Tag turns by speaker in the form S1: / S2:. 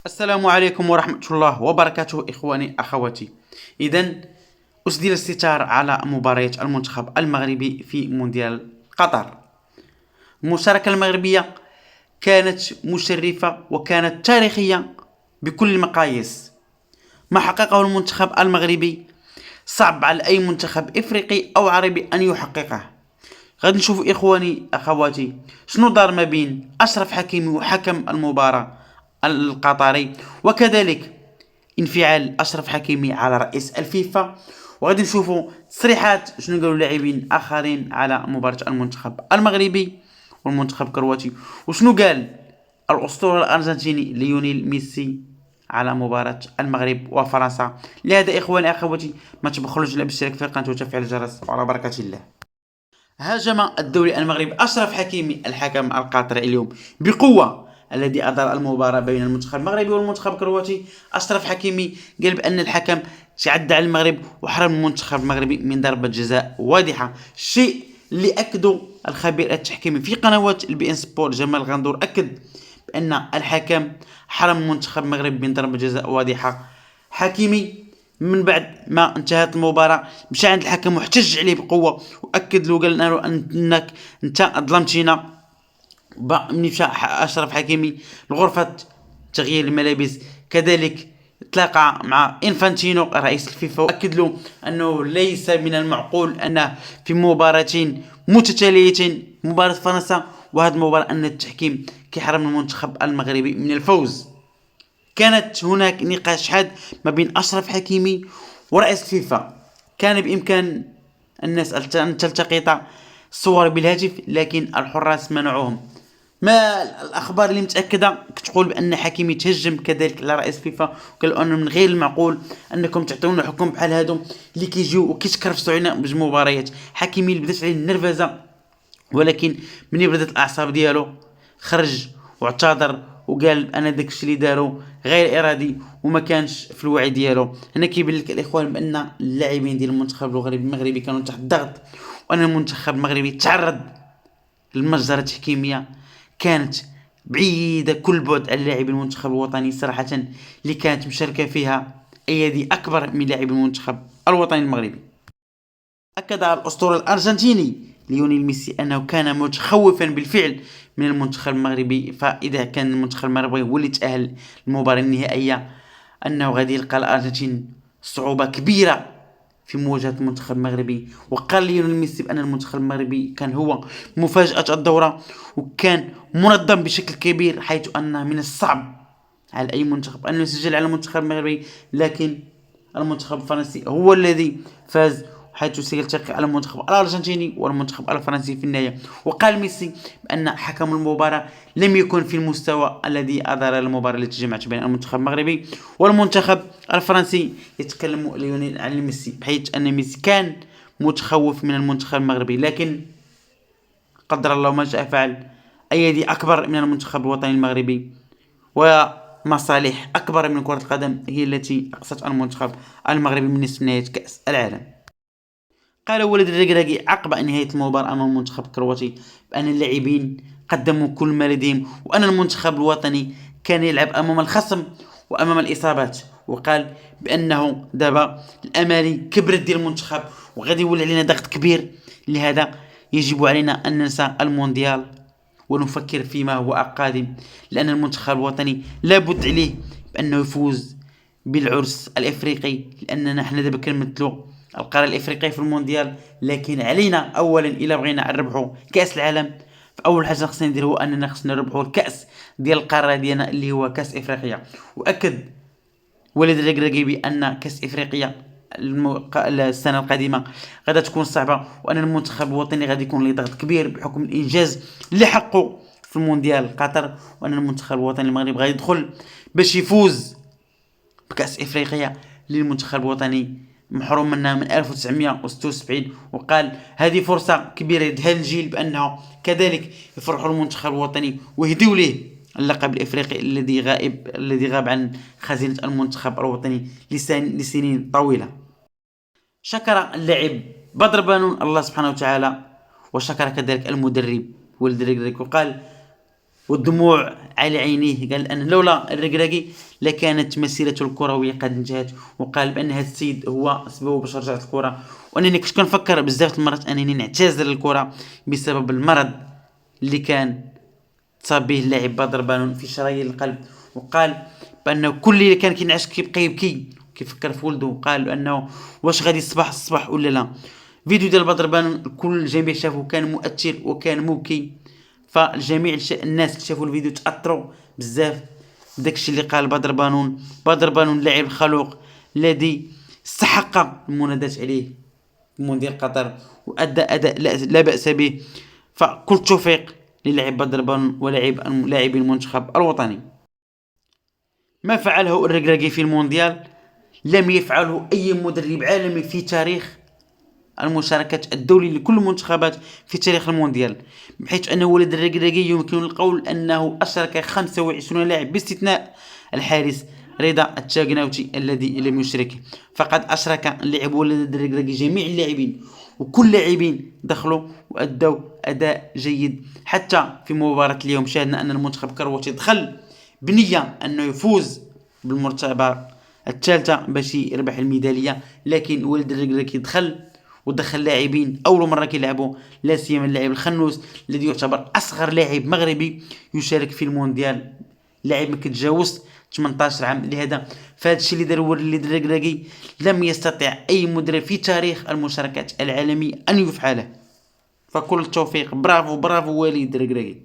S1: السلام عليكم ورحمة الله وبركاته إخواني أخواتي. إذا أسدل الستار على مباريات المنتخب المغربي في مونديال قطر. المشاركة المغربية كانت مشرفة وكانت تاريخية بكل المقاييس. ما حققه المنتخب المغربي صعب على أي منتخب إفريقي أو عربي أن يحققه. غادي نشوف إخواني أخواتي شنو دار ما بين أشرف حكيمي وحكم المباراة القطري، وكذلك انفعال أشرف حكيمي على رئيس الفيفا، وغادي نشوفوا تصريحات شنو قالوا لاعبين آخرين على مباراة المنتخب المغربي والمنتخب الكرواتي، وشنو قال الأسطورة الأرجنتيني ليونيل ميسي على مباراة المغرب وفرنسا. لهذا إخواني أخواتي ما تبخلوش على بالاشتراك في القناة وتفعيل الجرس، وعلى بركة الله. هاجم الدولي المغربي أشرف حكيمي الحكم القطري اليوم بقوة الذي أدار المباراة بين المنتخب المغربي والمنتخب الكرواتي. أشرف حكيمي قال بأن الحكم تعدى على المغرب وحرم المنتخب المغربي من ضربة جزاء واضحة، الشيء اللي أكده الخبير التحكيمي في قنوات البي ان سبور جمال غندور. أكد بأن الحكم حرم المنتخب المغربي من ضربة جزاء واضحة. حكيمي من بعد ما انتهت المباراة مشى عند الحكم واحتج عليه بقوة، واكد له قال له انك انت ظلمتينا. ملي مشى اشرف حكيمي لغرفة تغيير الملابس، كذلك تلاقى مع انفانتينو رئيس الفيفا، واكد له انه ليس من المعقول ان في مباراتين متتاليتين، مباراة فرنسا وهذه المباراة، ان التحكيم كيحرم المنتخب المغربي من الفوز. كانت هناك نقاش حاد ما بين أشرف حكيمي ورئيس الفيفا. كان بإمكان الناس أن تلتقط الصور بالهاتف، لكن الحراس منعوهم. ما الأخبار اللي متأكدة كتقول بأن حكيمي تهجم كذلك على رئيس الفيفا، وقال أنه من غير المعقول أنكم تعطونا حكم بحال هادو اللي كيجيو وكيتكرفسوا علينا بمباريات. حكيمي اللي بدات عليه النرفزة، ولكن من بدات الأعصاب ديالو خرج واعتذر وقال انا داكشي اللي دارو غير ارادي وما كانش في الوعي ديالو. هنا كيبان لك الاخوان بان اللاعبين ديال المنتخب المغربي كانوا تحت الضغط، وان المنتخب المغربي تعرض للمجزره التحكيميه كانت بعيده كل بعد عن لاعبي المنتخب الوطني صراحه، اللي كانت مشاركه فيها ايادي اكبر من لاعبي المنتخب الوطني المغربي. أكد الأسطورة الأرجنتيني ليونيل ميسي أنه كان متخوفا بالفعل من المنتخب المغربي، فإذا كان المنتخب المغربي هو اللي تأهل المباراة النهائية أنه غادي يلقى الأرجنتين صعوبة كبيرة في مواجهة المنتخب المغربي. وقال ليونيل ميسي بأن المنتخب المغربي كان هو مفاجأة الدورة، وكان منظم بشكل كبير، حيث أنه من الصعب على أي منتخب أن يسجل على المنتخب المغربي، لكن المنتخب الفرنسي هو الذي فاز، حيث سيلتقي على المنتخب الأرجنتيني والمنتخب الفرنسي في النهاية. وقال ميسي بأن حكم المباراة لم يكن في المستوى الذي أدار المباراة التي جمعت بين المنتخب المغربي والمنتخب الفرنسي. يتكلم ليونيل عن ميسي بحيث أن ميسي كان متخوف من المنتخب المغربي، لكن قدر الله ما شاء فعل، أيدي أكبر من المنتخب الوطني المغربي ومصالح أكبر من كرة القدم هي التي أقصت المنتخب المغربي من نصف نهائي كأس العالم. قال ولد الركراكي عقب نهاية المباراة أمام المنتخب الكرواتي بأن اللاعبين قدموا كل ما لديهم، وأن المنتخب الوطني كان يلعب أمام الخصم وأمام الإصابات. وقال بأنه دابا الأمالي كبرت ديال المنتخب وغادي يولي علينا ضغط كبير، لهذا يجب علينا أن ننسى المونديال ونفكر فيما هو قادم، لأن المنتخب الوطني لابد عليه بأنه يفوز بالعرس الإفريقي، لأننا نحن دابا كنمثلوا القارة الإفريقية في المونديال، لكن علينا أولا إلا بغينا نربحوا كأس العالم، فأول حاجة خصنا ندير هو أننا خصنا نربحوا الكأس ديال القارة ديالنا اللي هو كأس إفريقيا. وأكد وليد الركراكي بأن كأس إفريقيا السنة القادمة غادي تكون صعبة، وأن المنتخب الوطني غادي يكون له ضغط كبير بحكم الإنجاز اللي حقه في المونديال قطر، وأن المنتخب الوطني المغرب غادي يدخل باش يفوز بكأس إفريقيا للمنتخب الوطني محروم منها من 1976. وقال هذه فرصة كبيرة لهذا الجيل بأنه كذلك يفرحوا المنتخب الوطني ويهدوا له اللقب الإفريقي الذي غاب عن خزينة المنتخب الوطني لسنين طويلة. شكر اللاعب بدر بانون الله سبحانه وتعالى، وشكر كذلك المدرب ولد الركراكي، وقال والدموع على عينيه. قال أن لولا الركراكي لكانت مسيرته الكروية قد انتهت، وقال بأن هذا السيد هو سببه باش رجعت الكرة. وأنني كنت كنفكر بزاف المرات أنني نعتزل الكرة بسبب المرض اللي كان تصاب به اللاعب بدر بانون في شرايين القلب. وقال بأنه كل اللي كان كينعس كيبقى يبكي كيفكر في ولده. قال أنه واش غادي يصبح الصباح ولا لا. فيديو ديال بدر بانون كل الجميع شافه كان مؤثر وكان مبكي، فالجميع الناس اللي شافوا الفيديو تاثروا بزاف بداكشي اللي قال بدر بانون. بدر بانون لاعب خلوق الذي استحق المنادات عليه في مونديال قطر، وادى اداء لا باس به. فكل التوفيق للاعب بدر بانون لاعبي المنتخب الوطني. ما فعله الركراكي في المونديال لم يفعله اي مدرب عالمي في تاريخ المشاركات الدولي لكل المنتخبات في تاريخ المونديال، بحيث أنه ولد الركراكي يمكن القول أنه أشرك 25 لاعب باستثناء الحارس رضا التاغناوتي الذي لم يشرك. فقد أشرك اللاعب ولد الركراكي جميع اللاعبين، وكل لاعبين دخلوا وأدوا أداء جيد. حتى في مباراة اليوم شاهدنا أن المنتخب الكرواتي دخل بنية أنه يفوز بالمرتبة الثالثة باش يربح الميدالية، لكن ولد الركراكي ودخل لاعبين اول مره كيلعبوا، لا سيما اللاعب الخنوس الذي يعتبر اصغر لاعب مغربي يشارك في المونديال، لاعب ما كيتجاوز 18 عام. لهذا فهذا الشيء اللي دار وليد الركراكي لم يستطع اي مدرب في تاريخ المشاركات العالمي ان يفعله. فكل التوفيق، برافو برافو وليد الركراكي.